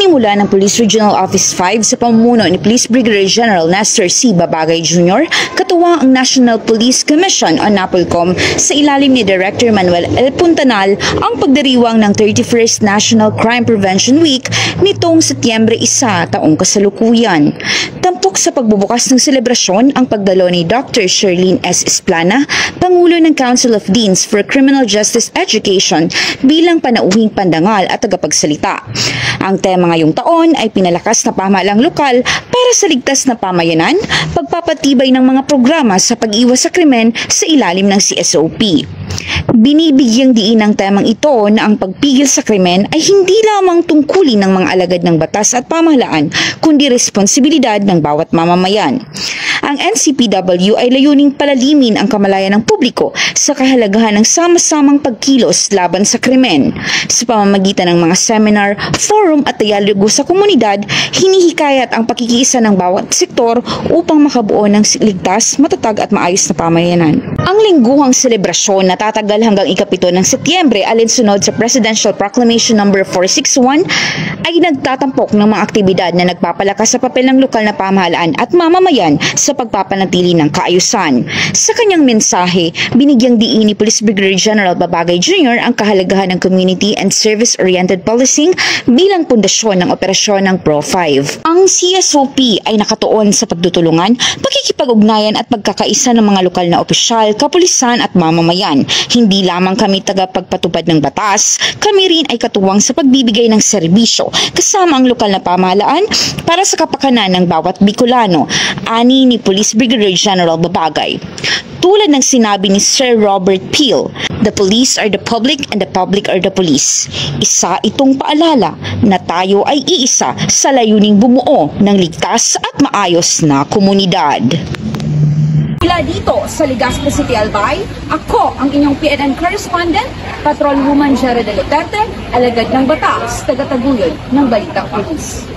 Pinimula ng Police Regional Office 5 sa pamumuno ni Police Brigadier General Nestor C. Babagay Jr., katuwang ang National Police Commission o NAPOLCOM sa ilalim ni Director Manuel L. Puntanal ang pagdiriwang ng 31st National Crime Prevention Week nitong Setyembre 1 taong kasalukuyan. Tampok sa pagbubukas ng selebrasyon ang pagdalo ni Dr. Sherlyn S. Esplana, Pangulo ng Council of Deans for Criminal Justice Education bilang panauhing pandangal at tagapagsalita. Ang tema ngayong taon ay pinalakas na pamahalang lokal para sa ligtas na pamayanan, pagpapatibay ng mga programa sa pag-iwas sa krimen sa ilalim ng CSOP. Binibigyang diin ng temang ito na ang pagpigil sa krimen ay hindi lamang tungkulin ng mga alagad ng batas at pamahalaan, kundi responsibilidad ng bawat mamamayan. Ang NCPW ay layuning palalimin ang kamalayan ng publiko sa kahalagahan ng sama-samang pagkilos laban sa krimen. Sa pamamagitan ng mga seminar, forum at dialogo sa komunidad, hinihikayat ang pakikiisa ng bawat sektor upang makabuo ng ligtas, matatag at maayos na pamayanan. Ang lingguhang selebrasyon na tatagal hanggang ika-7 ng Setyembre alinsunod sa Presidential Proclamation No. 461 ay nagtatampok ng mga aktibidad na nagpapalakas sa papel ng lokal na pamahalaan at mamamayan sa pagpapanatili ng kaayusan. Sa kanyang mensahe, binigyang diin ni Police Brigadier General Babagay Jr. ang kahalagahan ng community and service-oriented policing bilang pundasyon ng operasyon ng Pro-5. Ang CSOP ay nakatuon sa pagtutulungan, pakikipag-ugnayan at pagkakaisa ng mga lokal na opisyal, kapulisan at mamamayan. Hindi lamang kami tagapagpatupad ng batas, kami rin ay katuwang sa pagbibigay ng serbisyo kasama ang lokal na pamahalaan para sa kapakanan ng bawat Bicolano, ani ni Police Brigadier General Babagay. Tulad ng sinabi ni Sir Robert Peel, "The police are the public and the public are the police." Isa itong paalala na tayo ay iisa sa layuning bumuo ng ligtas at maayos na komunidad. Mula dito sa Legazpi City, Albay, ako ang inyong PNN correspondent, Patrolwoman Jera de Duterte, alagad ng batas, taga-taguyod ng Balitang Pulis.